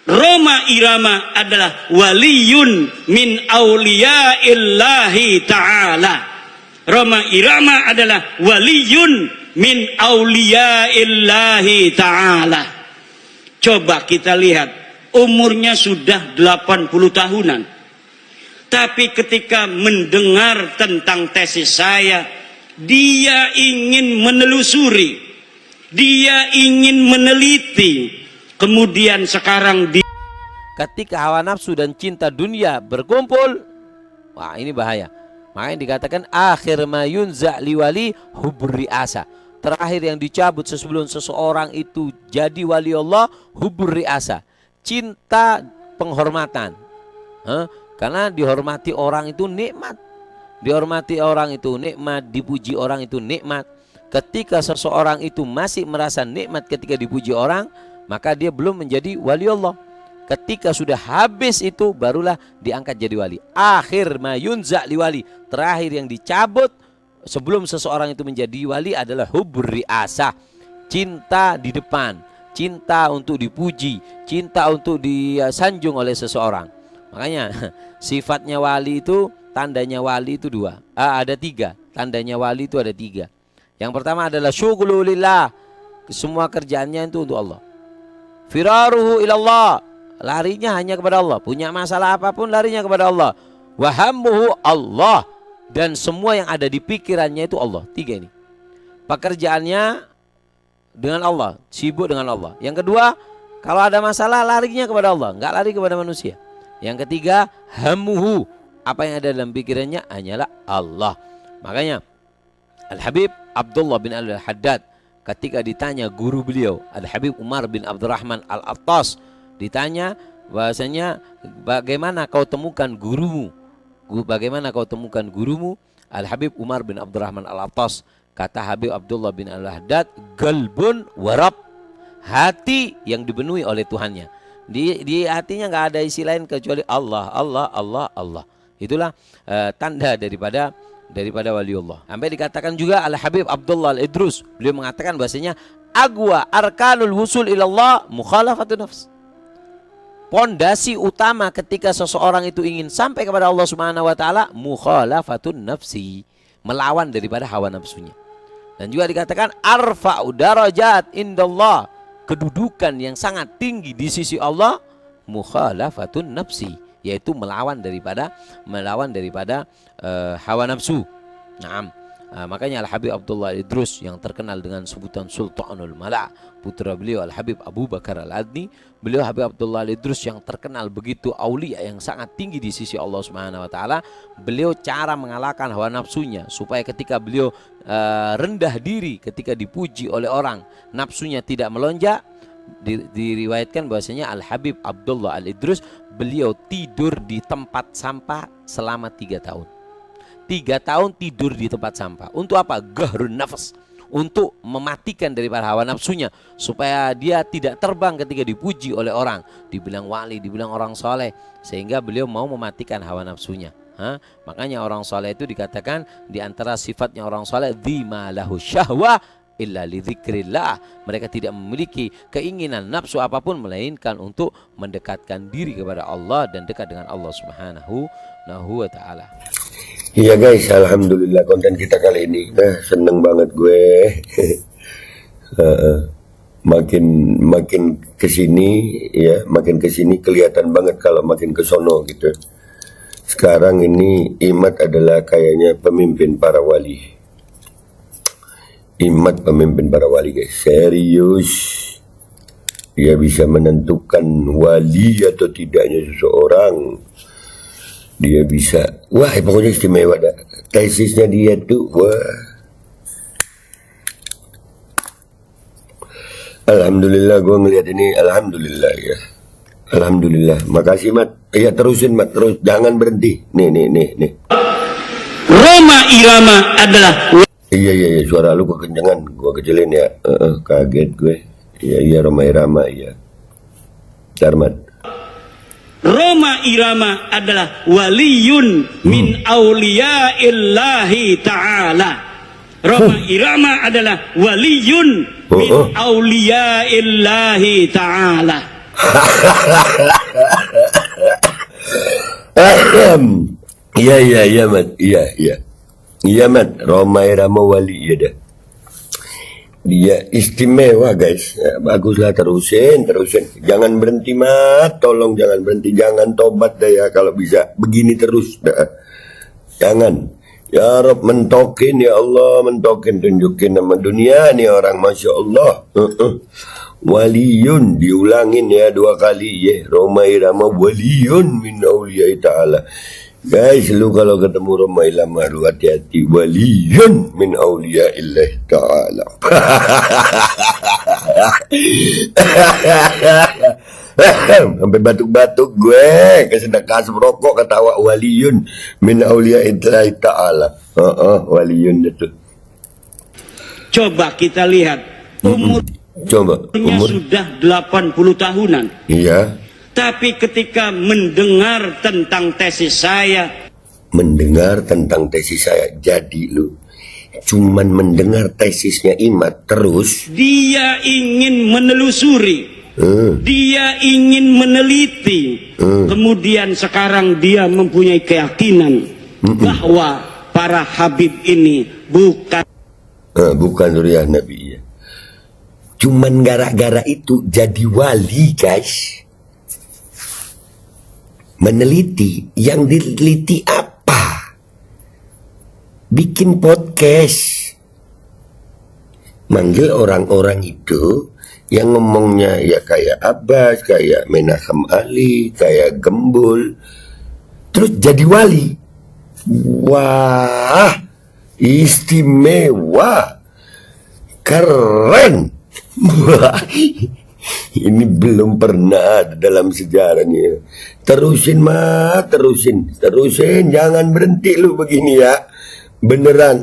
Roma Irama adalah waliyun min auliyaillahi ta'ala. Roma Irama adalah waliyun min auliyaillahi ta'ala. Coba kita lihat, umurnya sudah 80 tahunan. Tapi ketika mendengar tentang tesis saya, dia ingin menelusuri, dia ingin meneliti. Kemudian sekarang ketika hawa nafsu dan cinta dunia berkumpul, wah ini bahaya. Makanya dikatakan akhir ma yunza liwali hubur riasa. Terakhir yang dicabut sebelum seseorang itu jadi wali Allah, hubur riasa, cinta penghormatan. Karena dihormati orang itu nikmat. Dihormati orang itu nikmat, dipuji orang itu nikmat. Ketika seseorang itu masih merasa nikmat ketika dipuji orang, maka dia belum menjadi wali Allah. Ketika sudah habis itu, barulah diangkat jadi wali. Akhir ma yunza liwali, terakhir yang dicabut sebelum seseorang itu menjadi wali adalah hubur riasah, cinta di depan, cinta untuk dipuji, cinta untuk disanjung oleh seseorang. Makanya sifatnya wali itu, tandanya wali itu ada tiga. Tandanya wali itu ada tiga. Yang pertama adalah syughululillah, semua kerjaannya itu untuk Allah. Firaruhu ilallah, larinya hanya kepada Allah. Punya masalah apapun larinya kepada Allah. Wahammuhu Allah, dan semua yang ada di pikirannya itu Allah. Tiga ini. Pekerjaannya dengan Allah, sibuk dengan Allah. Yang kedua, kalau ada masalah larinya kepada Allah, enggak lari kepada manusia. Yang ketiga, hammuhu, apa yang ada dalam pikirannya hanyalah Allah. Makanya Al-Habib Abdullah bin Al-Haddad ketika ditanya guru beliau Al-Habib Umar bin Abdurrahman Al-Attas, ditanya bahasanya bagaimana kau temukan gurumu? Bagaimana kau temukan gurumu? Al-Habib Umar bin Abdurrahman Al-Attas, kata Habib Abdullah bin Al-Haddad, galbun warab, hati yang dipenuhi oleh Tuhannya. Di hatinya nggak ada isi lain kecuali Allah, Allah, Allah, Allah. Itulah tanda daripada waliullah. Sampai dikatakan juga Al-Habib Abdullah Al-Idrus, beliau mengatakan bahasanya agwa arkanul wusul ilallah mukhalafatun nafs. Pondasi utama ketika seseorang itu ingin sampai kepada Allah Subhanahu wa taala, mukhalafatun nafsi, melawan daripada hawa nafsunya. Dan juga dikatakan arfa'u darajat indallah, kedudukan yang sangat tinggi di sisi Allah, mukhalafatun nafsi, yaitu melawan daripada hawa nafsu. Naam. Makanya Al-Habib Abdullah Idrus yang terkenal dengan sebutan Sultanul Mala, putra beliau Al-Habib Abu Bakar Al-Adni, beliau Habib Abdullah Idrus yang terkenal begitu aulia yang sangat tinggi di sisi Allah Subhanahu wa taala. Beliau cara mengalahkan hawa nafsunya supaya ketika beliau rendah diri ketika dipuji oleh orang, nafsunya tidak melonjak. Diriwayatkan bahwasanya Al-Habib Abdullah Al-Idrus beliau tidur di tempat sampah selama 3 tahun. 3 tahun tidur di tempat sampah. Untuk apa? Gahrun nafas, untuk mematikan daripada hawa nafsunya supaya dia tidak terbang ketika dipuji oleh orang, dibilang wali, dibilang orang soleh, sehingga beliau mau mematikan hawa nafsunya. Makanya orang soleh itu dikatakan di antara sifatnya orang soleh, dzima lahu syahwah illa lidzikrillah, mereka tidak memiliki keinginan nafsu apapun melainkan untuk mendekatkan diri kepada Allah dan dekat dengan Allah Subhanahu wa taala. Iya guys, alhamdulillah konten kita kali ini seneng banget gue. makin kesini ya, makin kesini kelihatan banget kalau makin kesono gitu. Sekarang ini Imad adalah kayaknya pemimpin para wali. Imad pemimpin para wali guys, serius. Dia bisa menentukan wali atau tidaknya seseorang. Dia bisa, wah pokoknya istimewa dah. Tesisnya dia tuh, wah. Alhamdulillah gue ngelihat ini, alhamdulillah ya. Alhamdulillah, makasih Mat. Iya terusin Mat, terus jangan berhenti. Nih. Roma Irama adalah. Iya, suara lu kekencangan, gue kecilin ya. Kaget gue. Iya, Roma Irama, iya. Darmat. Roma Irama adalah waliyun min auliyaillahi ta'ala. Roma Irama adalah waliyun min auliyaillahi ta'ala. Iya Mat, iya Mat, Roma Irama wali ya dah. Dia istimewa guys, ya, baguslah terusin, jangan berhenti Mat, tolong jangan berhenti, jangan tobat dah ya kalau bisa begini terus dah. Jangan, ya Rob mentokin ya Allah, mentokin tunjukin nama dunia nih orang, masya Allah. Waliyun diulangin ya 2 kali ya, Roma Irama waliyun min auliya ta'ala. Guys, lu kalau ketemu Roma Irama lu hati-hati, waliyun min auliya illah ta'ala. Sampai batuk-batuk gue, kesedekah rokok ketawa waliyun min auliya illah ta'ala. Waliyun itu. Coba kita lihat umurnya sudah 80 tahunan. Iya. Tapi ketika mendengar tentang tesis saya, jadi lu cuman mendengar tesisnya Imat terus dia ingin menelusuri, dia ingin meneliti, kemudian sekarang dia mempunyai keyakinan bahwa para Habib ini bukan zuriyah Nabi ya. Cuman gara-gara itu jadi wali guys. Meneliti, yang diteliti apa? Bikin podcast, manggil orang-orang itu yang ngomongnya ya kayak Abbas, kayak Menachem Ali, kayak Gembul, terus jadi wali. Wah, istimewa, keren. Ini belum pernah ada dalam sejarahnya. Terusin Mat, terusin, jangan berhenti lu begini ya, beneran.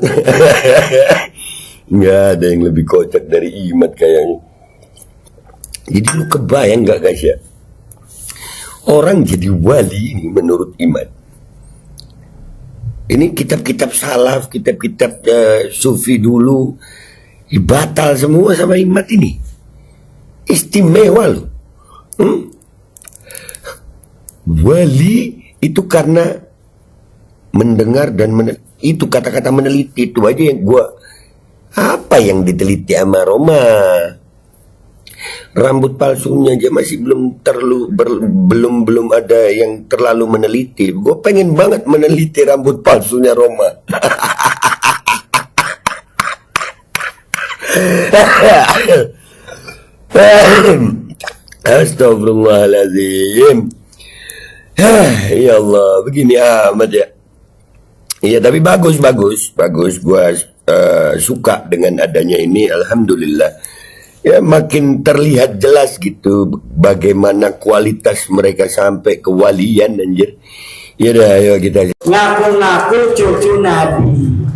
Nggak ada yang lebih kocak dari Imat kayaknya. Jadi lu kebayang nggak guys ya, orang jadi wali ini menurut Imat. Ini kitab-kitab salaf, kitab-kitab sufi dulu batal semua sama Imat ini. Istimewa loh. Wali itu karena mendengar dan itu kata-kata meneliti itu aja yang apa yang diteliti sama Roma. Rambut palsunya aja masih belum ada yang terlalu meneliti. Gue pengen banget meneliti rambut palsunya Roma. Astagfirullahaladzim. Ya Allah, begini amat ya. Iya, tapi bagus. Gua suka dengan adanya ini, alhamdulillah. Ya, makin terlihat jelas gitu bagaimana kualitas mereka sampai ke walian anjir. Ya dah, ayo kita. Ngaku-ngaku cucu Nabi.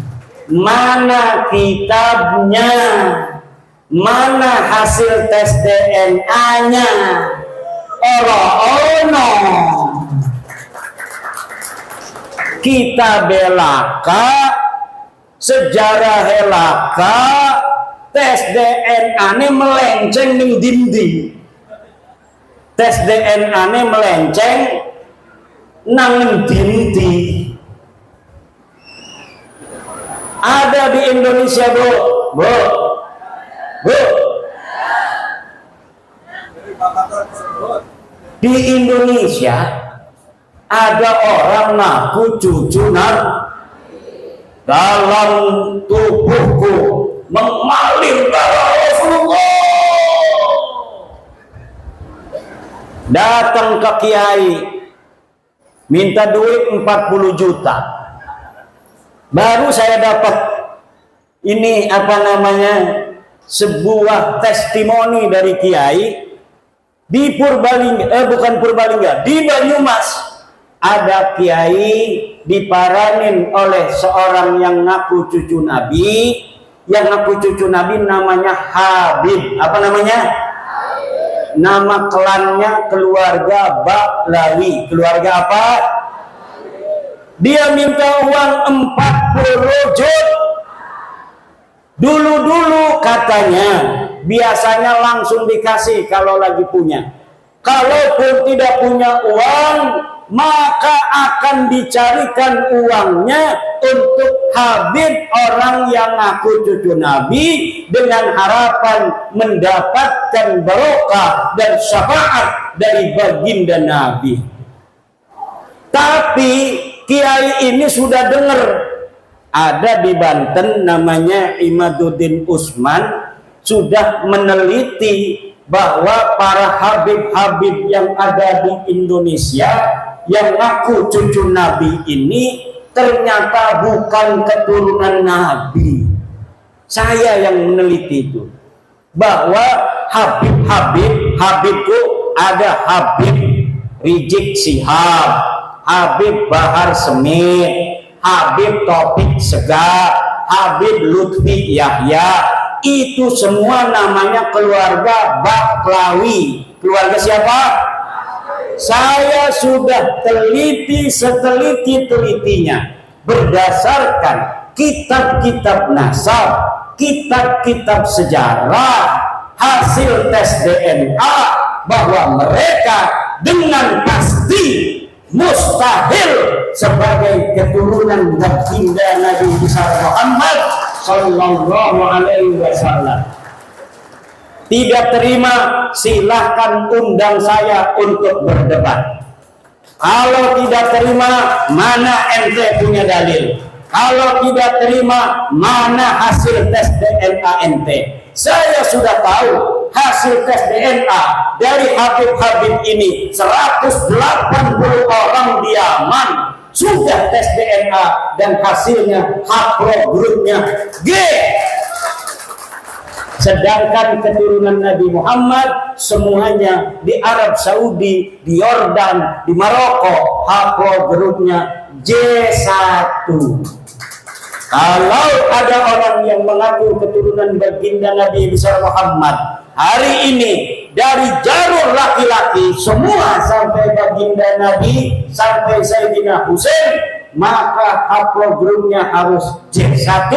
Mana kitabnya? Mana hasil tes DNA-nya? Ono. Kita belaka, sejarah helaka, tes DNA-nya melenceng ning dinding. Tes DNA-nya melenceng nang dinding. Ada di Indonesia, Bu. Di Indonesia ada orang ngaku cucu Nabi. Dalam tubuhku mengalir darah Rasulullah. Datang ke kiai, minta duit 40 juta. Baru saya dapat ini sebuah testimoni dari kiai di Purbalingga, di Banyumas. Ada kiai diparanin oleh seorang yang ngaku cucu Nabi. Yang ngaku cucu Nabi namanya Habib. Apa namanya? Nama klannya keluarga Baklawi. Keluarga apa? Dia minta uang 40 juta. Dulu katanya biasanya langsung dikasih kalau lagi punya. Kalaupun tidak punya uang, maka akan dicarikan uangnya untuk Habib, orang yang ngaku cucu Nabi, dengan harapan mendapatkan barokah dan syafaat dari baginda Nabi. Tapi kiai ini sudah dengar, ada di Banten namanya Imaduddin Usman, sudah meneliti bahwa para habib-habib yang ada di Indonesia yang ngaku cucu Nabi ini ternyata bukan keturunan Nabi. Saya yang meneliti itu, bahwa Habibku ada Habib Rizik Sihab, Habib Bahar Smith, Habib Taufik Segaf, Habib Lutfi Yahya. Itu semua namanya keluarga Baklawi. Keluarga siapa? Saya sudah teliti seteliti-telitinya berdasarkan kitab-kitab nasab, kitab-kitab sejarah, hasil tes DNA, bahwa mereka dengan pasti mustahil sebagai keturunan baginda Nabi besar Muhammad sallallahu alaihi wasallam. Tidak terima, silahkan undang saya untuk berdebat. Kalau tidak terima, mana ente punya dalil? Kalau tidak terima, mana hasil tes DNA ente? Saya sudah tahu hasil tes DNA dari Habib-Habib ini, 180 orang di Yaman sudah tes DNA dan hasilnya haplogrupnya G. Sedangkan keturunan Nabi Muhammad semuanya di Arab Saudi, di Yordan, di Maroko, haplogrupnya J1. Kalau ada orang yang mengaku keturunan baginda Nabi besar Muhammad hari ini dari jalur laki-laki semua sampai baginda Nabi sampai Sayyidina Husain, maka haplogrupnya harus J1.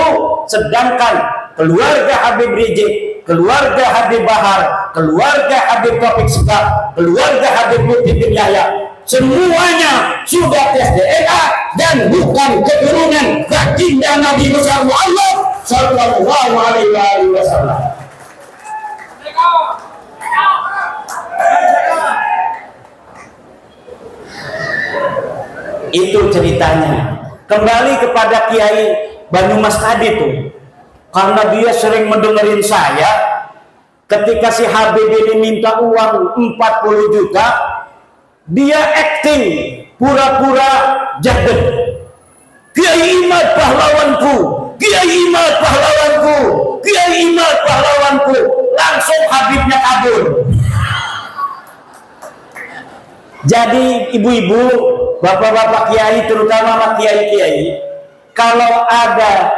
Sedangkan keluarga Habib Rizik, keluarga Habib Bahar, keluarga Habib Taufik Segaf, keluarga Habib Lutfi bin Yahya, semuanya sudah tes DNA dan bukan keturunan baginda Nabi besar Muhammad sallallahu alaihi wasallam. Itu ceritanya. Kembali kepada Kiai Banyumas tadi tuh, karena dia sering mendengarin saya ketika si Habib ini minta uang 40 juta, dia acting pura-pura jaded. Kiai Imad pahlawanku, Kiai Imad pahlawanku, Kiai Imad pahlawanku. Langsung Habibnya kabur. Jadi ibu-ibu, bapak-bapak kiai, terutama kiai-kiai, kalau ada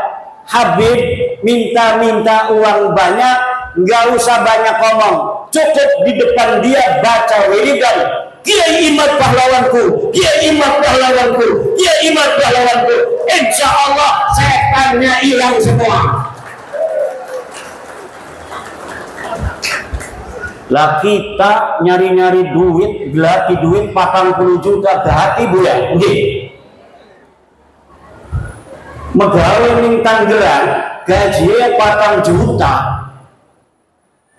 Habib minta uang banyak, nggak usah banyak ngomong, cukup di depan dia baca wiridan, Kiai Imad pahlawanku, Kiai Imad pahlawanku, Kiai Imad pahlawanku. Insya Allah setannya hilang semua. Lah kita nyari-nyari duit, gelati duit 40 juta berarti bu ya? Nggih. Megawe ning Tangerang gajinya 4 juta.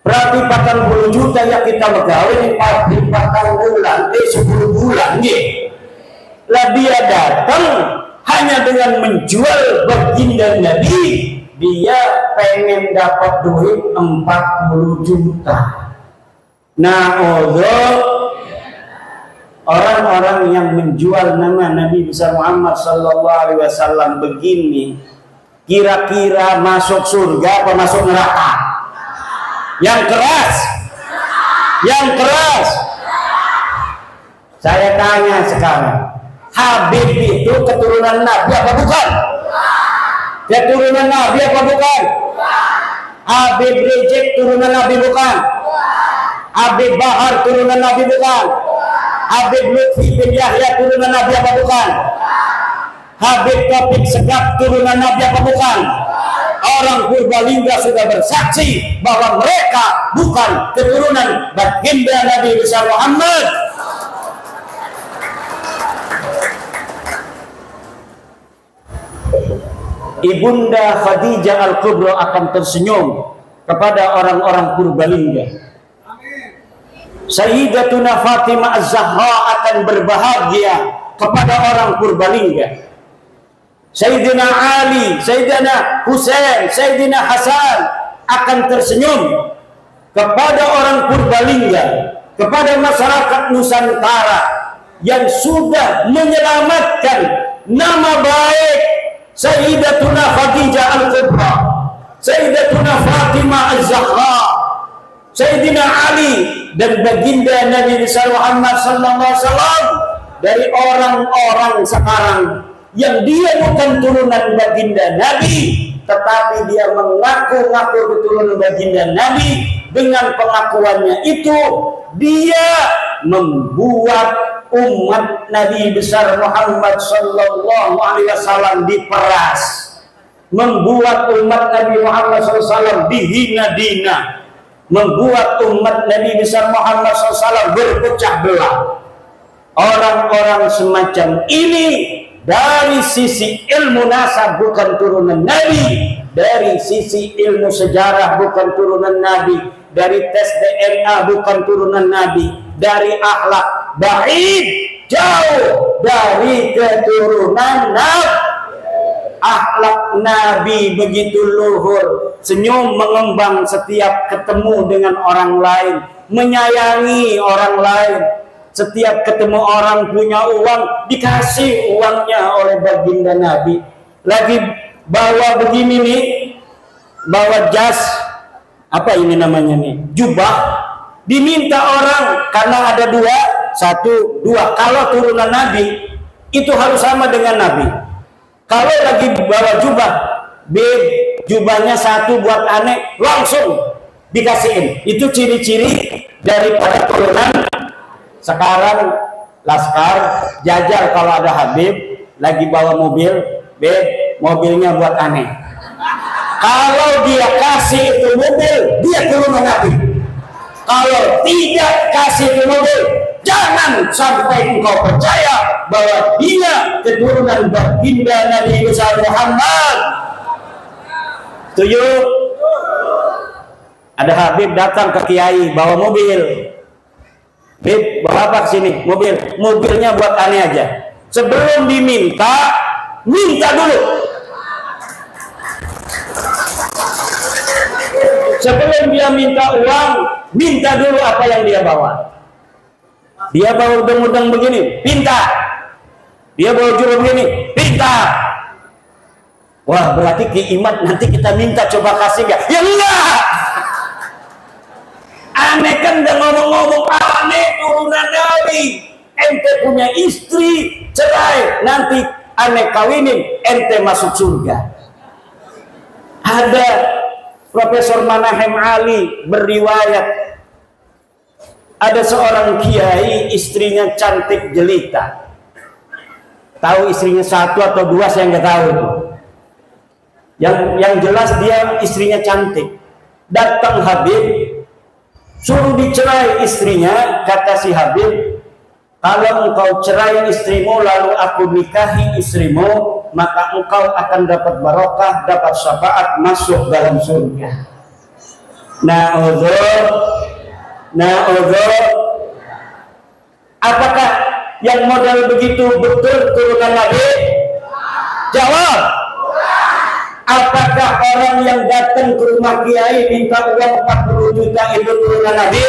Berarti 40 juta ya kita megawe ning pabrik 4 bulan, 10 bulan nggih. Lah dia datang hanya dengan menjual baginda Nabi, dia pengen dapat duit 40 juta. Nah, orang-orang yang menjual nama Nabi besar Muhammad sallallahu alaihi wasallam begini, kira-kira masuk surga apa masuk neraka? Yang keras. Yang keras. Saya tanya sekarang, Habib itu keturunan Nabi apa bukan? Keturunan Nabi apa bukan? Habib Rizik turunan Nabi bukan? Habib Bahar turunan Nabi bukan? Habib Lutfi bin Yahya turunan Nabi apa bukan? Habib Taufik Segaf turunan Nabi apa bukan? orang Purbalingga sudah bersaksi bahwa mereka bukan keturunan baginda Nabi besar Muhammad. Ibunda Khadijah Al-Kubra akan tersenyum kepada orang-orang Purbalingga. Sayyidatuna Fatimah Az-Zahra akan berbahagia kepada orang Purbalingga. Sayyidina Ali, Sayyidina Husain, Sayyidina Hasan akan tersenyum kepada orang Purbalingga, kepada masyarakat Nusantara yang sudah menyelamatkan nama baik Sayyidatuna Khadijah Al-Kubra, Sayyidatuna Fatimah Az-Zahra, Sayyidina Ali dan baginda Nabi Muhammad sallallahu alaihi wasallam dari orang-orang sekarang yang dia bukan turunan baginda Nabi, tetapi dia mengaku-ngaku keturunan baginda Nabi. Dengan pengakuannya itu dia membuat umat Nabi besar Muhammad sallallahu alaihi wasallam diperas, membuat umat Nabi Muhammad SAW dihina-dina, membuat umat Nabi besar Muhammad SAW berpecah belah. Orang-orang semacam ini dari sisi ilmu nasab bukan turunan Nabi, dari sisi ilmu sejarah bukan turunan Nabi, dari tes DNA bukan turunan Nabi, dari akhlak baik jauh dari keturunan Nabi. Akhlak Nabi begitu luhur, senyum mengembang setiap ketemu dengan orang lain, menyayangi orang lain. Setiap ketemu orang punya uang, dikasih uangnya oleh baginda Nabi. Lagi bawa begini nih, bawa jas, apa ini namanya nih, jubah, diminta orang karena ada dua, satu, dua. Kalau turunan Nabi itu harus sama dengan Nabi. Kalau lagi bawa jubah, jubahnya satu buat aneh, langsung dikasihin. Itu ciri-ciri daripada turunan. Sekarang Laskar jajal kalau ada Habib lagi bawa mobil, mobilnya buat aneh. Kalau dia kasih itu mobil, dia turunan Nabi. Kalau tidak kasih itu mobil, jangan sampai engkau percaya bahwa dia keturunan baginda Nabi besar Muhammad. Setuju? Ada Habib datang ke Kiai bawa mobil. Beb, bawa apa sini? Mobilnya buat aneh aja. Sebelum diminta, minta dulu. Sebelum dia minta uang, minta dulu apa yang dia bawa. Dia bawa udang-udang begini, pinta. Dia bawa jubah begini, pinta. Wah, berarti keiman nanti kita minta coba kasih nggak? Ya enggak. Aneh kan udah ngomong-ngomong aneh turunan Nabi. Ente punya istri, cerai, nanti aneh kawinin, ente masuk surga. Ada Profesor Manahem Ali berriwayat, ada seorang kiai istrinya cantik jelita. Tahu istrinya satu atau dua saya nggak tahu tuh. Yang jelas dia istrinya cantik. Datang Habib, suruh dicerai istrinya. Kata si Habib, kalau engkau cerai istrimu lalu aku nikahi istrimu, maka engkau akan dapat barokah, dapat syafaat, masuk dalam surga. Na'udzur. Apakah yang modal begitu betul turunan Nabi? Jawab. Apakah orang yang datang ke rumah kiai minta uang 40 juta itu turunan Nabi?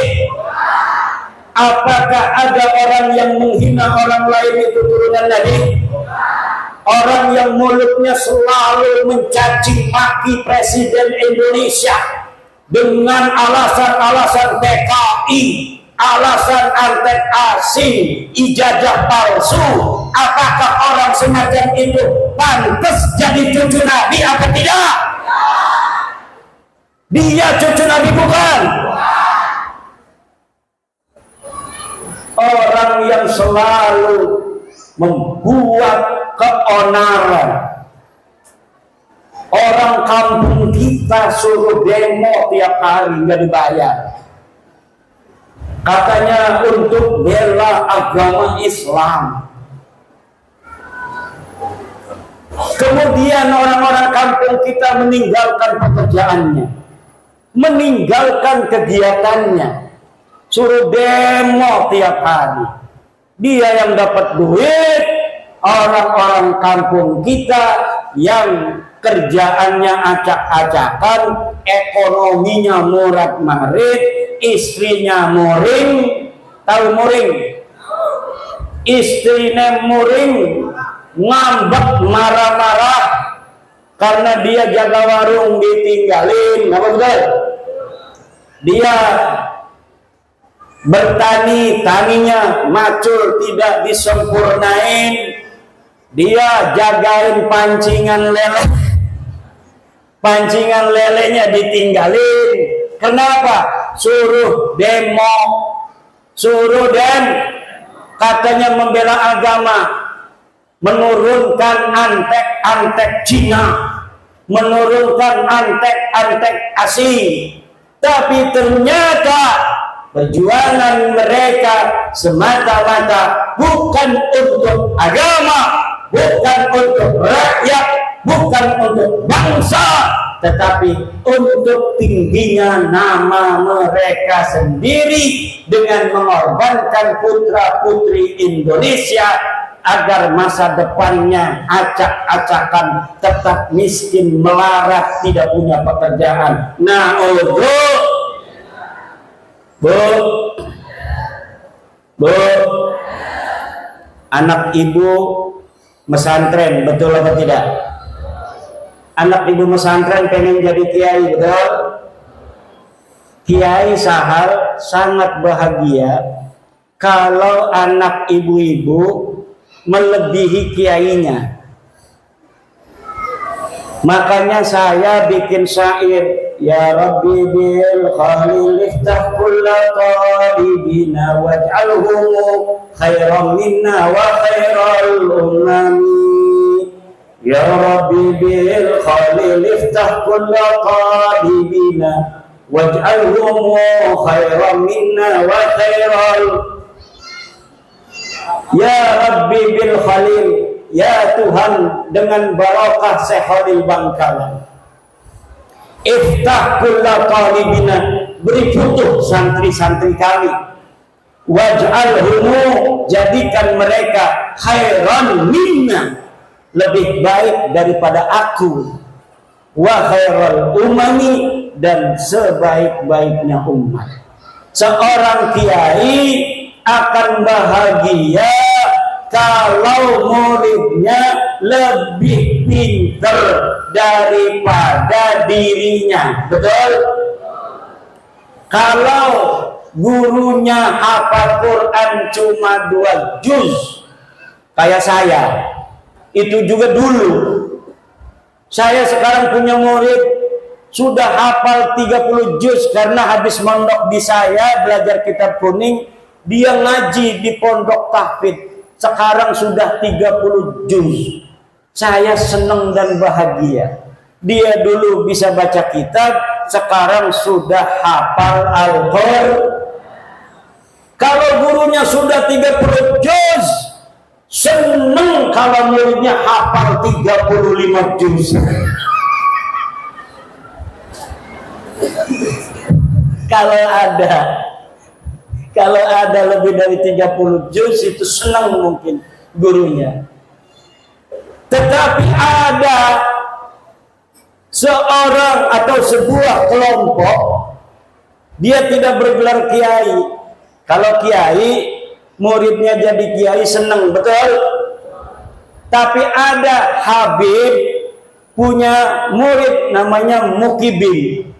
Apakah ada orang yang menghina orang lain itu turunan Nabi? Orang yang mulutnya selalu mencaci maki Presiden Indonesia dengan alasan-alasan PKI, alasan antek asing, ijazah palsu. Apakah orang semacam itu pantas jadi cucu Nabi apa tidak? Dia cucu Nabi bukan? Orang yang selalu membuat keonaran, Orang kampung kita suruh demo tiap hari nggak dibayar. Katanya untuk bela agama Islam. Kemudian orang-orang kampung kita meninggalkan pekerjaannya, meninggalkan kegiatannya, suruh demo tiap hari. Dia yang dapat duit, orang-orang kampung kita yang kerjaannya acak-acakan, ekonominya morat-marit, istrinya muring. Tahu muring? Istrinya muring, ngambek, marah-marah karena dia jaga warung ditinggalin. Apa betul? Dia bertani, taninya macul tidak disempurnain. Dia jagain pancingan lele, pancingan lelenya ditinggalin. Kenapa? Suruh demo, suruh katanya membela agama, menurunkan antek-antek Cina, menurunkan antek-antek asing. Tapi ternyata perjuangan mereka semata-mata bukan untuk agama, bukan untuk rakyat, bukan untuk bangsa, tetapi untuk tingginya nama mereka sendiri dengan mengorbankan putra-putri Indonesia agar masa depannya acak-acakan, tetap miskin, melarat, tidak punya pekerjaan. Nah, Bu, anak ibu mesantren, betul apa tidak? Anak ibu mesantren pengen jadi kiai, betul? Kiai Sahal sangat bahagia kalau anak ibu-ibu melebihi kiainya. Makanya saya bikin syair, ya Rabbi bil khalil iftah kulla talibina waj'alhum khairan minna wa khairal umami. Ya Rabbi bil khalil iftah kulla talibina waj'alhum khairan minna wa khairal. Ya Rabbi bil khalil, ya Tuhan dengan barakah Syekh Khalil Bangkalan, iftah kulla talibina, beri futuh santri-santri kami, waj'alhum, jadikan mereka khairan minna, lebih baik daripada aku, wa khairal umami, dan sebaik-baiknya umat. Seorang kiai akan bahagia kalau muridnya lebih pintar daripada dirinya, betul? Kalau gurunya hafal Quran cuma 2 juz, kayak saya, itu juga dulu. Saya sekarang punya murid sudah hafal 30 juz karena habis mondok di saya belajar kitab kuning, dia ngaji di pondok tahfidz. Sekarang sudah 30 juz. Saya senang dan bahagia. Dia dulu bisa baca kitab, sekarang sudah hafal Al-Qur'an. Kalau gurunya sudah 30 juz, senang kalau muridnya hafal 35 juz. Kalau ada lebih dari 30 juz itu senang mungkin gurunya. Tetapi ada seorang atau sebuah kelompok, dia tidak bergelar kiai. Kalau kiai, muridnya jadi kiai senang, betul? Tapi ada Habib punya murid namanya Mukibin.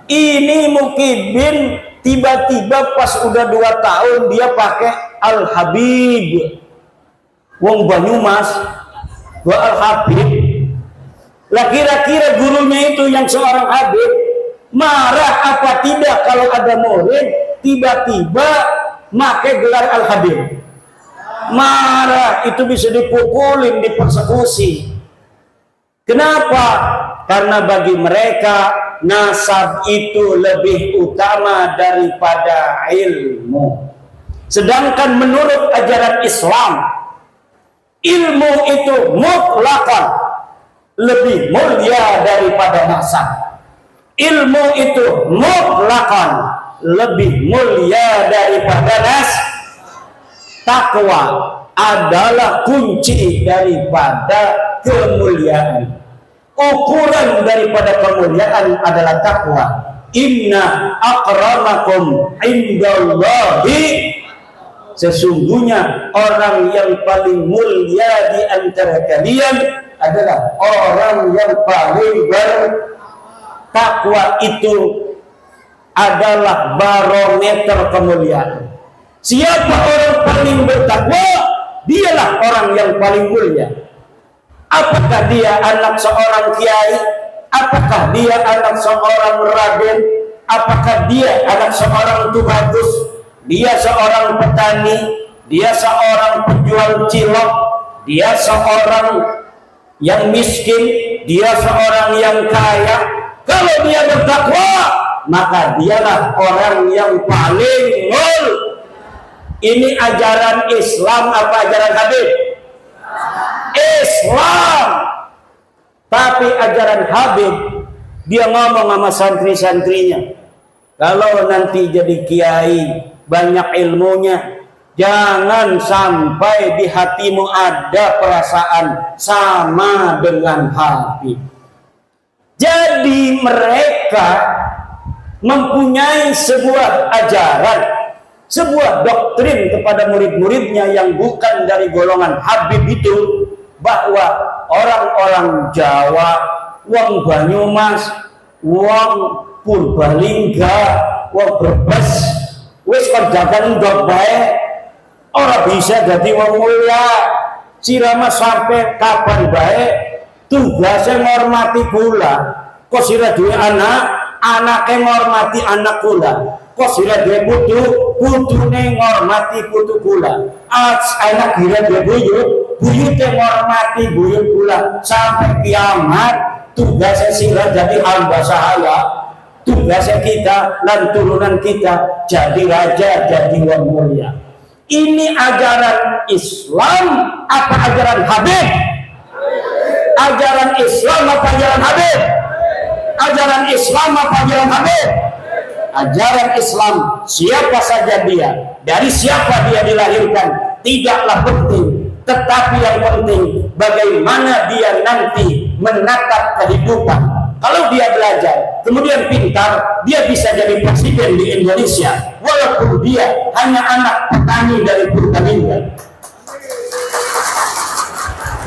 Ini Mukibin tiba-tiba pas udah 2 tahun dia pakai Al-Habib. Wong Banyumas, gua Al-Habib. Lah kira-kira gurunya itu yang seorang Habib marah apa tidak kalau ada murid tiba-tiba pakai gelar Al-Habib? Marah, itu bisa dipukulin, dipersekusi. Kenapa? Karena bagi mereka nasab itu lebih utama daripada ilmu. Sedangkan menurut ajaran Islam, ilmu itu mutlakon lebih mulia daripada nasab. Ilmu itu mutlakon lebih mulia daripada nasab. Takwa adalah kunci daripada kemuliaan. Ukuran daripada kemuliaan adalah takwa. Inna akramakum indallahi, sesungguhnya orang yang paling mulia di antara kalian adalah orang yang paling bertakwa. Itu adalah barometer kemuliaan. Siapa orang paling bertakwa, dialah orang yang paling mulia. Apakah dia anak seorang kiai? Apakah dia anak seorang raden? Apakah dia anak seorang tubagus? Dia seorang petani? Dia seorang penjual cilok? Dia seorang yang miskin? Dia seorang yang kaya? Kalau dia bertakwa, maka dialah orang yang paling mulia. Ini ajaran Islam apa ajaran Habib? Islam. Tapi ajaran Habib, dia ngomong sama santri-santrinya, kalau nanti jadi kiai banyak ilmunya, jangan sampai di hatimu ada perasaan sama dengan Habib. Jadi mereka mempunyai sebuah ajaran, sebuah doktrin kepada murid-muridnya yang bukan dari golongan Habib itu, bahwa orang-orang Jawa, wong Banyumas, wong Purbalingga, wong Brebes, wis kerjakan ndok bae, ora bisa dadi wong mulia. Sirama sampai kapan bae tugasnya ngormati kula. Kok sira duwe anak, anake ngormati anak kula. Kok sira duwe putu, putune ngormati putu kula. Anak kira duwe buyut, buyute ngormati buyut kula. Sampai kiamat tugasnya sira jadi hamba sahaya. Tugasnya kita dan turunan kita jadi raja, jadi wong mulia. Ini ajaran Islam apa ajaran Habib? Ajaran Islam apa ajaran Habib? Ajaran Islam apa ajaran Habib? Ajaran Islam, siapa saja dia, dari siapa dia dilahirkan, tidaklah penting. Tetapi yang penting, bagaimana dia nanti menatap kehidupan. Kalau dia belajar, kemudian pintar, dia bisa jadi presiden di Indonesia, walaupun dia hanya anak petani dari Purbalingga.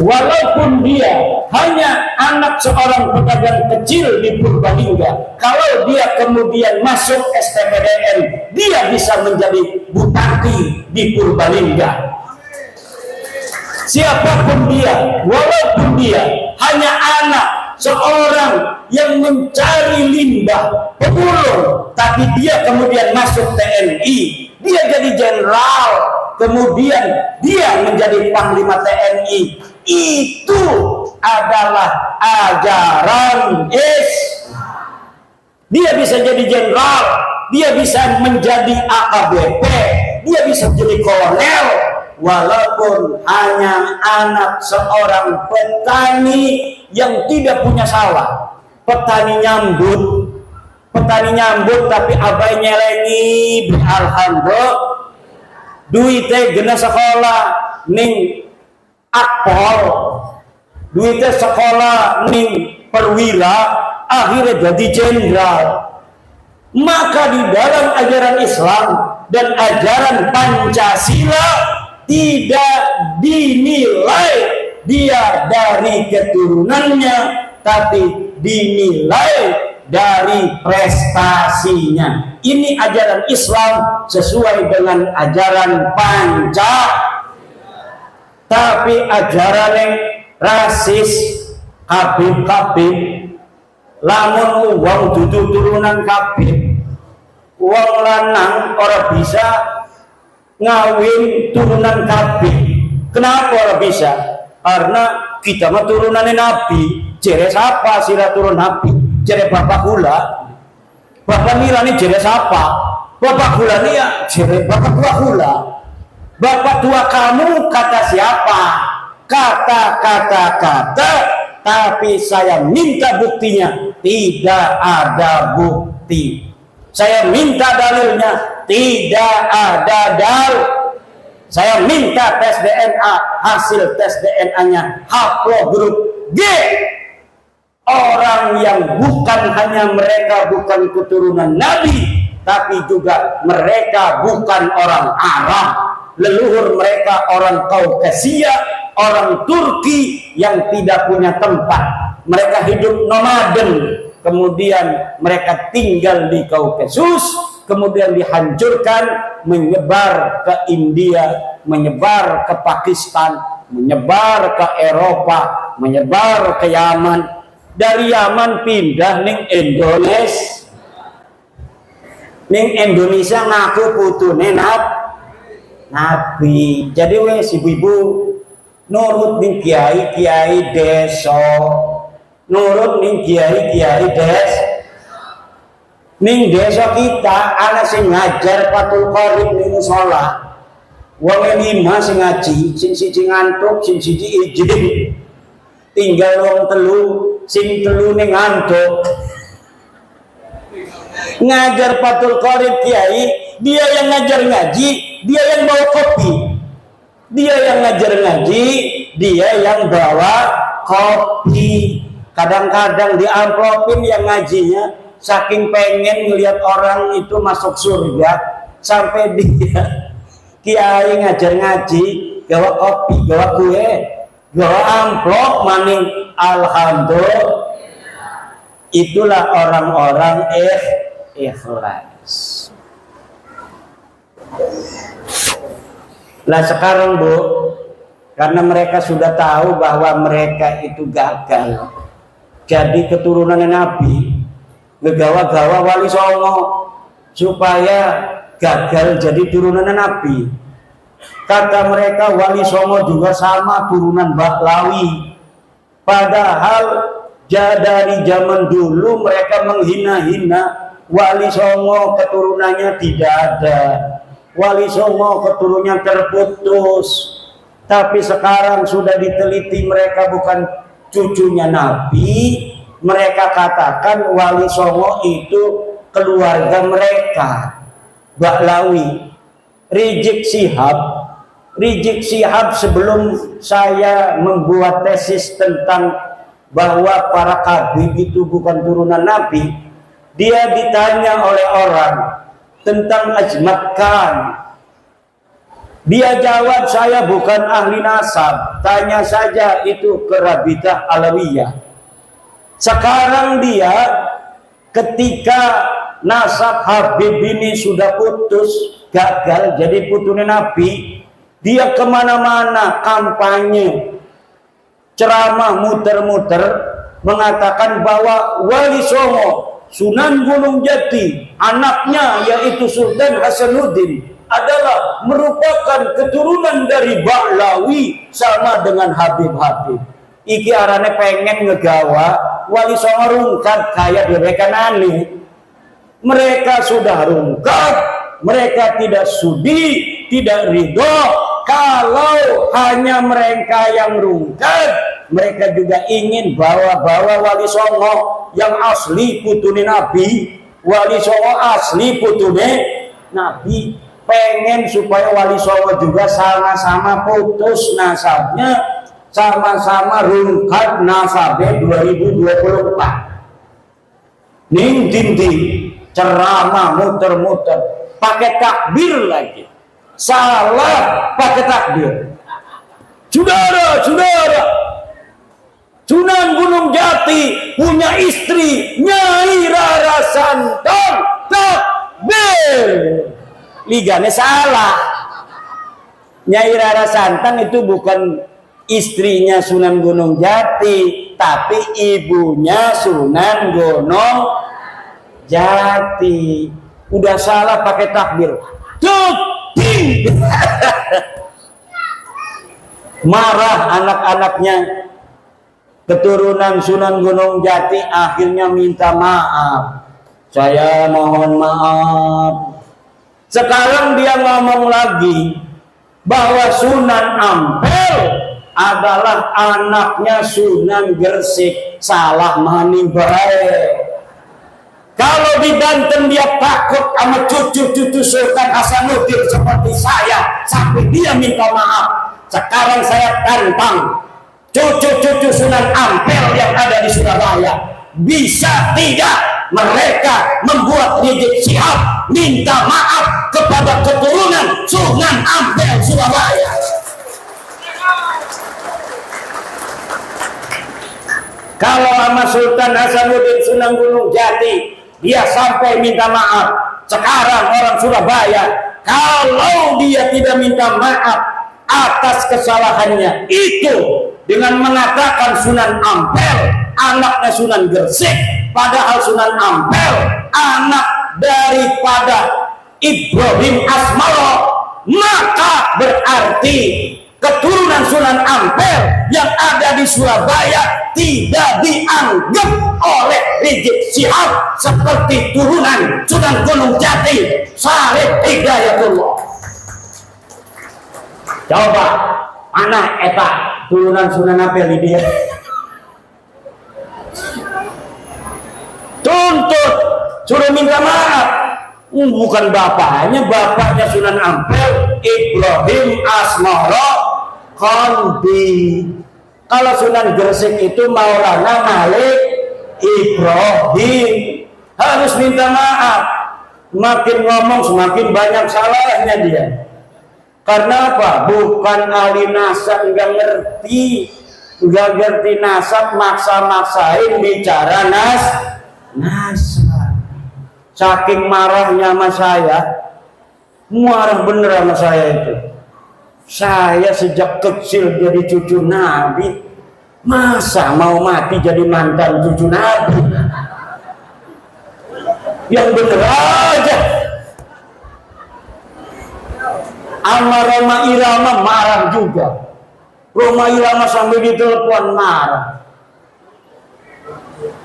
Walaupun dia hanya anak seorang pedagang kecil di Purbalingga, kalau dia kemudian masuk STPDN, dia bisa menjadi bupati di Purbalingga. Siapapun dia, walaupun dia hanya anak seorang yang mencari limbah pemulung, tapi dia kemudian masuk TNI, dia jadi jenderal, kemudian dia menjadi panglima TNI. Itu adalah ajaran Islam. Dia bisa jadi jenderal, dia bisa menjadi AKBP, dia bisa jadi kolonel, walaupun hanya anak seorang petani yang tidak punya sawah. Petani nyambut tapi abai nyelengi, alhamdulillah duitnya gena sekolah ning akpol, duitnya sekolah ning perwira, akhirnya jadi jenderal. Maka di dalam ajaran Islam dan ajaran Pancasila tidak dinilai dia dari keturunannya, tapi dinilai dari prestasinya. Ini ajaran Islam sesuai dengan ajaran Pancasila. Tapi ajaran yang rasis, Habib-Habib, lamun uang dudu turunan Habib, uang lanang orang bisa ngawin turunan Habib. Kenapa orang bisa? Karena kita mah turunannya Nabi. Jere siapa silaturahmi Nabi? Jere bapak kula. Bapak nila ini jere siapa? Bapak kula ini ya jere bapak tua kula. Bapak tua kamu kata siapa? Kata, tapi saya minta buktinya. Tidak ada bukti. Saya minta dalilnya. Tidak ada dalil. Saya minta tes DNA. Hasil tes DNA-nya haplogrup G. Orang yang bukan hanya mereka bukan keturunan Nabi, tapi juga mereka bukan orang Arab. Leluhur mereka orang Kaukasia, orang Turki yang tidak punya tempat. Mereka hidup nomaden, kemudian mereka tinggal di Kaukasus, kemudian dihancurkan, menyebar ke India, menyebar ke Pakistan, menyebar ke Eropa, menyebar ke Yaman. Dari Yaman pindah ning Indonesia. Ning Indonesia ngaku putune Nabi. Jadi wes ibu-ibu nurut ning kiai-kiai desa, nurut ning kiai-kiai ning desa kita ana sing ngajar Fathul Qorib ning musala. Wong 5 sing ngaji, sing siji ngantuk, sing siji izin. Tinggal wong telu, sing telu ning ngantuk. Ngajar Fathul Qorib kiai, dia yang ngajar ngaji, dia yang bawa kopi. Dia yang ngajar ngaji, dia yang bawa kopi. Kadang-kadang diamplopin yang ngajinya, saking pengen ngelihat orang itu masuk surga, sampai dia kiai ngajar ngaji, gawa kopi, gawa kue, gawa amplop maning alhamdulillah. Itulah orang-orang ikhlas. Nah sekarang Bu, karena mereka sudah tahu bahwa mereka itu gagal jadi keturunan Nabi, ngegawa-gawa Wali Songo supaya gagal jadi turunan Nabi. Kata mereka Wali Songo juga sama turunan Baklawi. Padahal dari zaman dulu mereka menghina-hina Wali Songo, keturunannya tidak ada. Wali Songo keturunannya terputus. Tapi sekarang sudah diteliti mereka bukan cucunya Nabi. Mereka katakan Wali Songo itu keluarga mereka, Baklawi. Rizik Syihab sebelum saya membuat tesis tentang bahwa para kabir itu bukan turunan Nabi, dia ditanya oleh orang tentang Ajmat Khan. Dia jawab, saya bukan ahli nasab, tanya saja itu ke Rabitah Alawiyah. Sekarang dia ketika nasab Habib ini sudah putus, gagal jadi putune Nabi, dia kemana-mana kampanye, ceramah muter-muter mengatakan bahwa Wali Songo Sunan Gunung Jati, anaknya yaitu Sultan Hasanuddin adalah merupakan keturunan dari Baklawi sama dengan Habib-Habib. Iki arane pengen ngegawa Wali Songo rungkat kayak Dewekanani. Mereka sudah rungkat, mereka tidak sudi, tidak ridho. Kalau hanya mereka yang rungkat, mereka juga ingin bawa-bawa Wali Songo yang asli putune Nabi. Wali Songo asli putune Nabi. Pengen supaya Wali Songo juga sama-sama putus nasabnya, sama-sama rungkat nasabnya 2024. Ning dindi ceramah muter-muter pakai takbir lagi. Salah pakai takbir. Saudara, Sunan Gunung Jati punya istri Nyai Rara Santang, takbir. Ligane salah. Nyai Rara Santang itu bukan istrinya Sunan Gunung Jati, tapi ibunya Sunan Gunung Jati. Udah salah pakai takbir. Marah anak-anaknya. keturunan Sunan Gunung Jati akhirnya minta maaf. Saya mohon maaf. Sekarang dia ngomong lagi bahwa Sunan Ampel adalah anaknya Sunan Gresik. Salah menimbai. Kalau di Banten dia takut sama cucu-cucu Sultan Hasanuddin seperti saya, sampai dia minta maaf. Sekarang saya tantang cucu-cucu Sunan Ampel yang ada di Surabaya, bisa tidak mereka membuat Rizik Syihab minta maaf kepada keturunan Sunan Ampel Surabaya? Kalau sama Sultan Hasanuddin Sunan Gunung Jati dia sampai minta maaf, sekarang orang Surabaya kalau dia tidak minta maaf atas kesalahannya itu dengan mengatakan Sunan Ampel anaknya Sunan Gresik, padahal Sunan Ampel anak daripada Ibrahim Asmara, maka berarti keturunan Sunan Ampel yang ada di Surabaya tidak dianggap oleh Rizik Syihab seperti turunan Sunan Gunung Jati Syarif Hidayatullah. Coba mana eta turunan Sunan Ampel dia? Tuntut, suruh minta maaf. Bukan bapaknya Sunan Ampel Ibrahim Asmara Qalbi. Kalau Sunan Gresik itu Maulana Malik Ibrahim, harus minta maaf. Makin ngomong semakin banyak salahnya dia. Karena apa? Bukan ahli nasab, nggak ngerti nasab, maksa-maksain bicara nasab. Saking marahnya sama saya, marah bener sama saya itu. Saya sejak kecil jadi cucu Nabi, masa mau mati jadi mantan cucu Nabi? Yang bener aja. Sama Roma Irama marah juga. Roma Irama sambil ditelepon marah.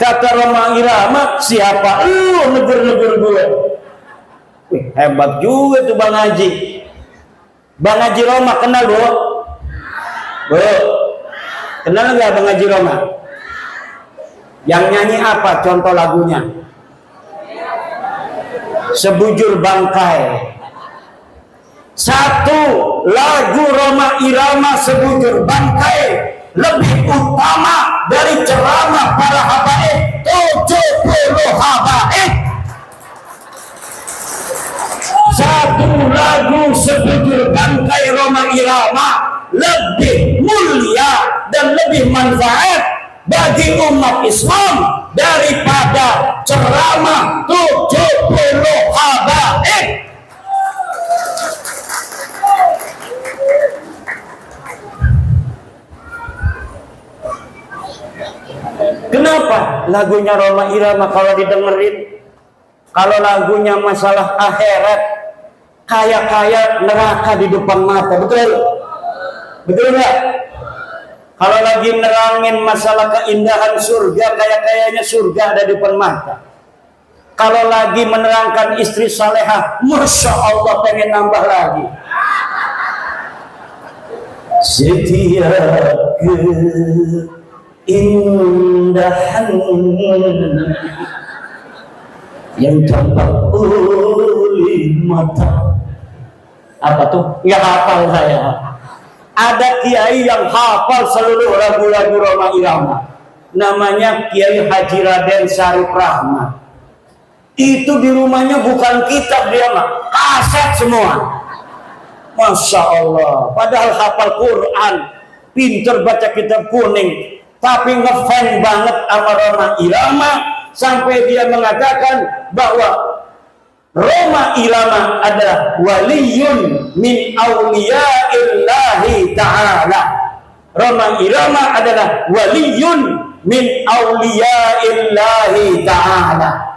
Kata Roma Irama, siapa lu negur-negur gue? Wih, hebat juga tuh Bang Haji. Bang Haji Roma kenal bu? Bu, kenal nggak Bang Haji Roma? Yang nyanyi apa contoh lagunya? Sebujur Bangkai. Satu lagu Roma Irama Sebujur Bangkai lebih utama dari ceramah para habaib 70 habaib. Satu lagu Sebujur Bangkai Roma Irama lebih mulia dan lebih manfaat bagi umat Islam daripada ceramah 70 habaib. Kenapa lagunya Roma Irama kalau didengerin, kalau lagunya masalah akhirat, kaya-kaya neraka di depan mata, betul? Betul nggak? Kalau lagi nerangin masalah keindahan surga, kaya-kayanya surga ada di depan mata. Kalau lagi menerangkan istri salehah, Masya Allah pengen nambah lagi. Setiap keindahan yang tampak oleh mata. Apa tuh? Nggak hafal saya. Ada kiai yang hafal seluruh lagu-lagu Roma Irama. Namanya Kiai Haji Raden Syarif Rahmat. Itu di rumahnya bukan kitab dia mah, kaset semua. Masya Allah. Padahal hafal Quran, pinter baca kitab kuning, tapi ngefan banget sama Roma Irama sampai dia mengatakan bahwa Roma Irama adalah waliyun min awliyaillahi ta'ala. Roma Irama adalah waliyun min awliyaillahi ta'ala.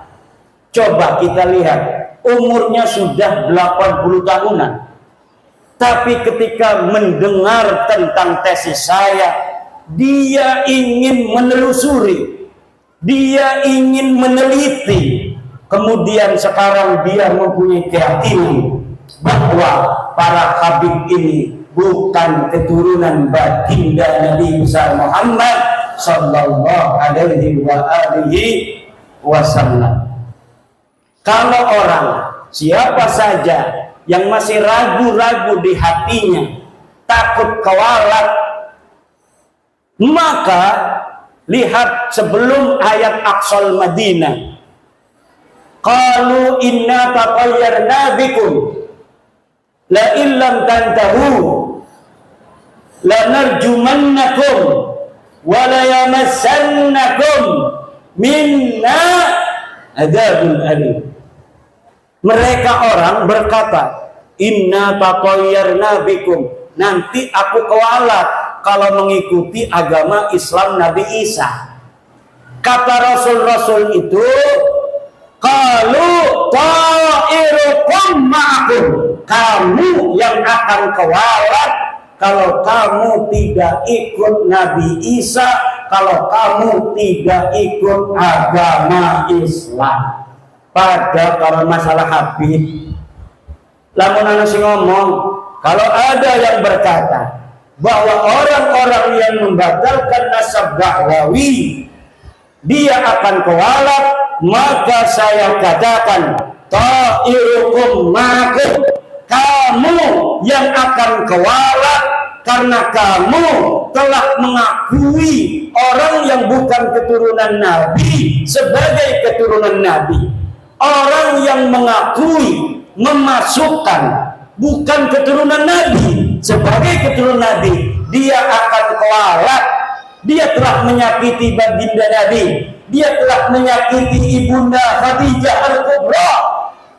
Coba kita lihat, umurnya sudah 80 tahunan. Tapi ketika mendengar tentang tesis saya, dia ingin menelusuri, dia ingin meneliti, kemudian sekarang dia mempunyai keyakinan bahwa para Habib ini bukan keturunan baginda Nabi besar Muhammad sallallahu alaihi wasallam. Kalau orang siapa saja yang masih ragu-ragu di hatinya, takut kewalat, maka lihat sebelum ayat Aqsal Madinah. Qalu inna tatayyarna bikum la illam tantahu lanarjumannakum wa la yamassannakum minna adzabun alim. Mereka orang berkata, inna tatayyarna bikum, nanti aku kewalat kalau mengikuti agama Islam Nabi Isa. Kata Rasul-Rasul itu, qalu ta'irukum ma'akum, kamu yang akan kewalat kalau kamu tidak ikut Nabi Isa, kalau kamu tidak ikut agama Islam. Pada kalau masalah Habib, lamun ana sing ngomong, kalau ada yang berkata bahwa orang-orang yang membatalkan nasab Ba'lawi dia akan kewalat, maka saya katakan ta'irukum ma'akum, kamu yang akan kewalat karena kamu telah mengakui orang yang bukan keturunan Nabi sebagai keturunan Nabi. Orang yang mengakui, memasukkan bukan keturunan Nabi sebagai keturunan Nabi, dia akan kewalat. Dia telah menyakiti baginda Nabi, dia telah menyakiti ibunda Khadijah Al-Kubra,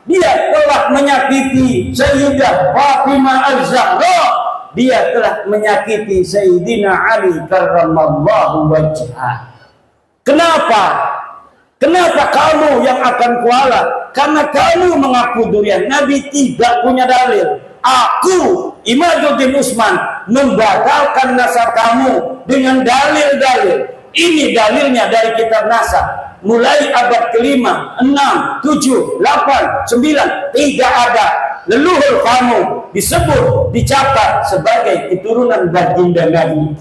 dia telah menyakiti Sayyidah Fatimah Al-Zahra, dia telah menyakiti Sayyidina Ali karramallahu wajhah. Kenapa? Kenapa kamu yang akan kualat? Karena kamu mengaku durian. Nabi tidak punya dalil. Aku, Imaduddin Utsman, membatalkan nasab kamu dengan dalil-dalil. Ini dalilnya dari kitab nasab. Mulai abad kelima, 6, 7, 8, 9. Tidak ada leluhur kamu disebut, dicatat sebagai keturunan baginda Nabi.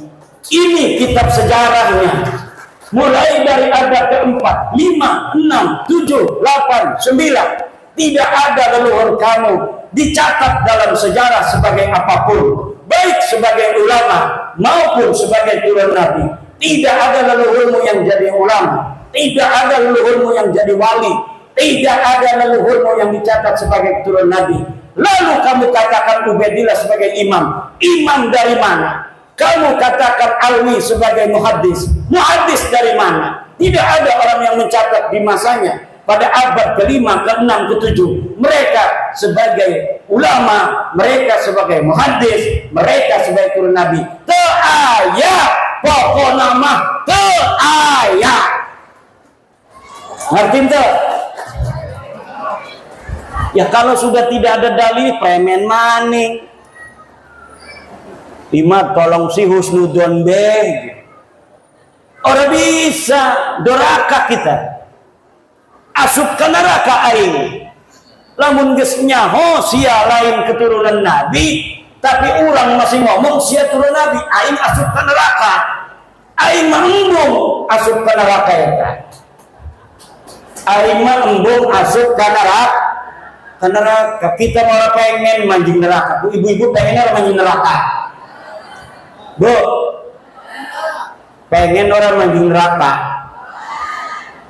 Ini kitab sejarahnya. Mulai dari abad keempat, 5, 6, 7, 8, 9. Tidak ada leluhur kamu dicatat dalam sejarah sebagai apapun, baik sebagai ulama maupun sebagai turun Nabi. Tidak ada leluhurmu yang jadi ulama, tidak ada leluhurmu yang jadi wali, tidak ada leluhurmu yang dicatat sebagai turun Nabi. Lalu kamu katakan Ubaidillah sebagai imam. Imam dari mana? Kamu katakan Alwi sebagai muhaddis. Muhaddis dari mana? Tidak ada orang yang mencatat di masanya pada abad ke-5, ke-6, ke-7. Mereka sebagai ulama, mereka sebagai muhaddis, mereka sebagai turun Nabi. Te'aya, pokok nama te'aya. Ngerti itu? Ya kalau sudah tidak ada dalil, premen maning. Imam tolong si husnudon be. Orang bisa doraka kita. Asup ke neraka aing. Lamun geus nyaho sia lain keturunan Nabi, tapi orang masih ngomong sia turun Nabi, aing asup ke neraka. Aing mah embung asup ke neraka eta. Aing mah embung asup ke neraka. Ke neraka kita malah pengen manjing neraka. Bu ibu-ibu pengen manjing neraka. Bu, pengen orang manjing neraka.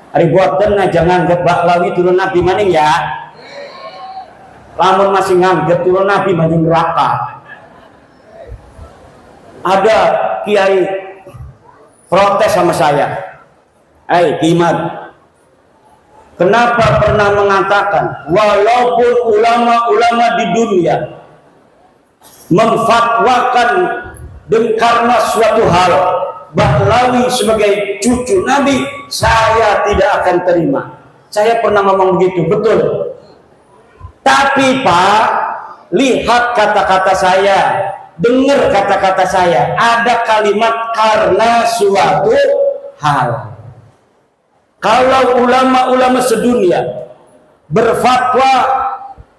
Ribuatan aja nganggep Ba'lawi turun Nabi maning ya. Lamun masih nganggep turun Nabi manjing neraka. Ada kiai protes sama saya. Imad, kenapa pernah mengatakan walaupun ulama-ulama di dunia memfatwakan karena suatu hal Ba'lawi sebagai cucu Nabi, saya tidak akan terima. Saya pernah ngomong begitu, betul. Tapi Pak, lihat kata-kata saya dengar kata-kata saya, ada kalimat karena suatu hal. Kalau ulama-ulama sedunia berfatwa,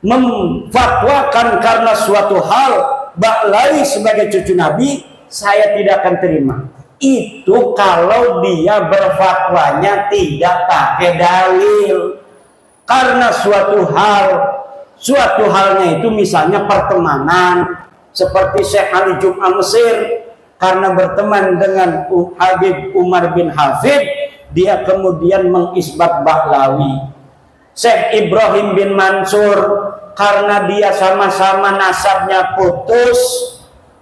memfatwakan karena suatu hal, Ba'lawi sebagai cucu Nabi, saya tidak akan terima. Itu kalau dia berfatwanya tidak pakai dalil. Karena suatu halnya itu misalnya pertemanan, seperti Syekh Ali Jum'ah Mesir, karena berteman dengan Habib Umar bin Hafid, dia kemudian mengisbat Ba'lawi. Syekh Ibrahim bin Mansur, karena dia sama-sama nasabnya putus,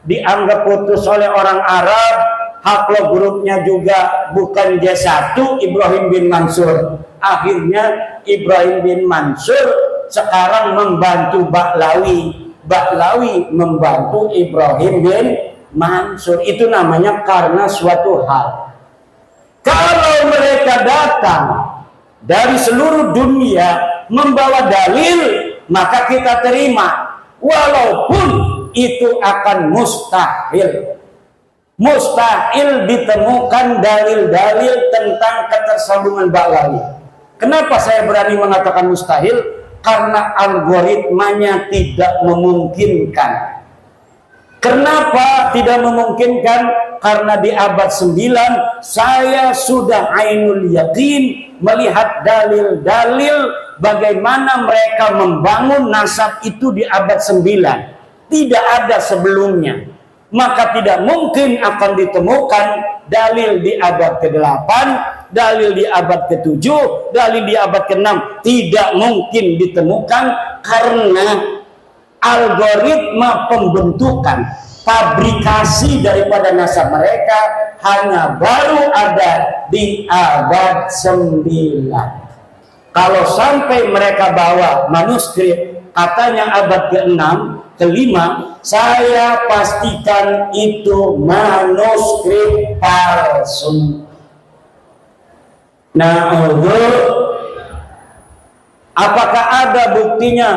dianggap putus oleh orang Arab, haplogrupnya juga bukan J1, Ibrahim bin Mansur. Akhirnya Ibrahim bin Mansur sekarang membantu Ba'lawi, Ba'lawi membantu Ibrahim bin Mansur. Itu namanya karena suatu hal. Kalau mereka datang dari seluruh dunia membawa dalil, maka kita terima, walaupun itu akan mustahil. Mustahil ditemukan dalil-dalil tentang ketersambungan Ba'lawi. Kenapa saya berani mengatakan mustahil? Karena algoritmanya tidak memungkinkan. Kenapa tidak memungkinkan? Karena di abad 9 saya sudah ainul yakin melihat dalil-dalil bagaimana mereka membangun nasab itu di abad 9. Tidak ada sebelumnya. Maka tidak mungkin akan ditemukan dalil di abad ke-8, dalil di abad ke-7, dalil di abad ke-6. Tidak mungkin ditemukan karena algoritma pembentukan, fabrikasi daripada nasab mereka hanya baru ada di abad 9. Kalau sampai mereka bawa manuskrip, katanya abad ke-6, ke-5, saya pastikan itu manuskrip palsu. Nah, apakah ada buktinya?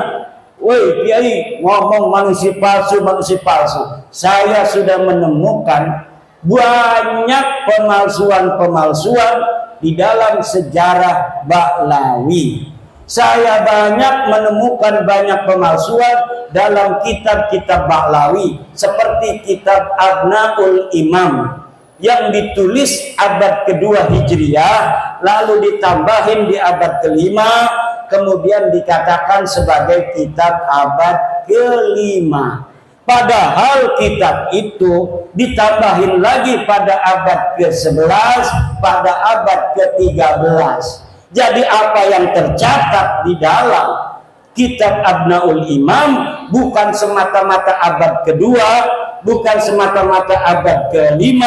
Woi, Kiai ngomong manusia palsu, manusia palsu. Saya sudah menemukan banyak pemalsuan-pemalsuan di dalam sejarah Ba'lawi. Saya banyak menemukan banyak pemalsuan dalam kitab-kitab Ba'lawi, seperti kitab Abnaul Imam yang ditulis abad kedua Hijriah, lalu ditambahin di abad ke-5, kemudian dikatakan sebagai kitab abad ke-5. Padahal kitab itu ditambahin lagi pada abad ke-11, pada abad ke-13. Jadi apa yang tercatat di dalam kitab Abnaul Imam bukan semata-mata abad kedua, bukan semata-mata abad ke-5,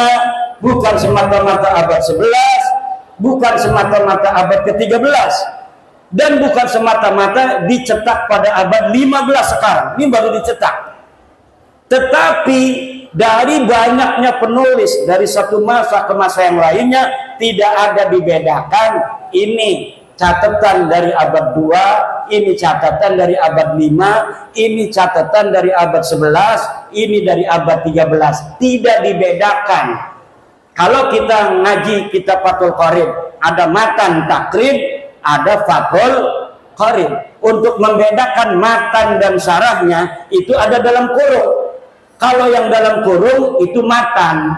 bukan semata-mata abad 11, bukan semata-mata abad ke-13, dan bukan semata-mata dicetak pada abad 15 sekarang. Ini baru dicetak. Tetapi dari banyaknya penulis dari satu masa ke masa yang lainnya, tidak ada dibedakan ini catatan dari abad 2, ini catatan dari abad 5, ini catatan dari abad 11, ini dari abad 13. Tidak dibedakan. Kalau kita ngaji kitab Fathul Qorib, ada matan takrib, ada Fathul Qorib. Untuk membedakan matan dan syarahnya itu ada dalam kurung. Kalau yang dalam kurung itu matan,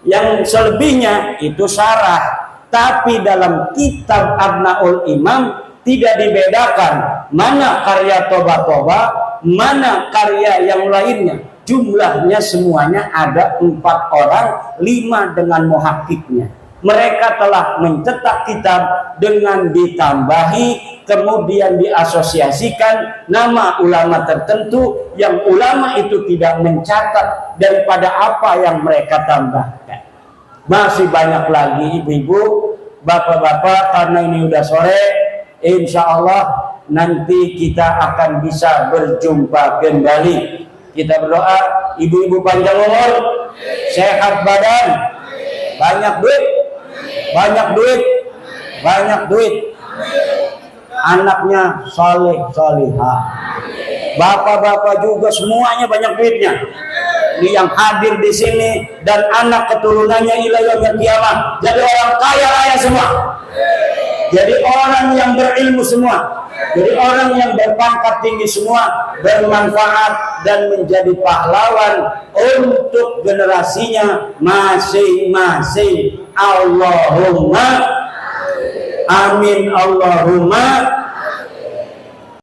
yang selebihnya itu syarah. Tapi dalam kitab Abnaul Imam tidak dibedakan mana karya Toba-Toba, mana karya yang lainnya. Jumlahnya semuanya ada 4 orang, 5 dengan muhakkiknya. Mereka telah mencetak kitab dengan ditambahi, kemudian diasosiasikan nama ulama tertentu yang ulama itu tidak mencatat daripada apa yang mereka tambahkan. Masih banyak lagi ibu-ibu, bapak-bapak, karena ini udah sore, insya Allah nanti kita akan bisa berjumpa kembali. Kita berdoa, ibu-ibu panjang umur, sehat badan, banyak duit, banyak duit, banyak duit, anaknya soleh solihah, bapak-bapak juga semuanya banyak duitnya. yang hadir di sini dan anak keturunannya ila yaumil qiyamah jadi orang kaya raya semua. Jadi orang yang berilmu semua. Jadi orang yang berpangkat tinggi semua, bermanfaat dan menjadi pahlawan untuk generasinya masing-masing. Allahumma amin, Allahumma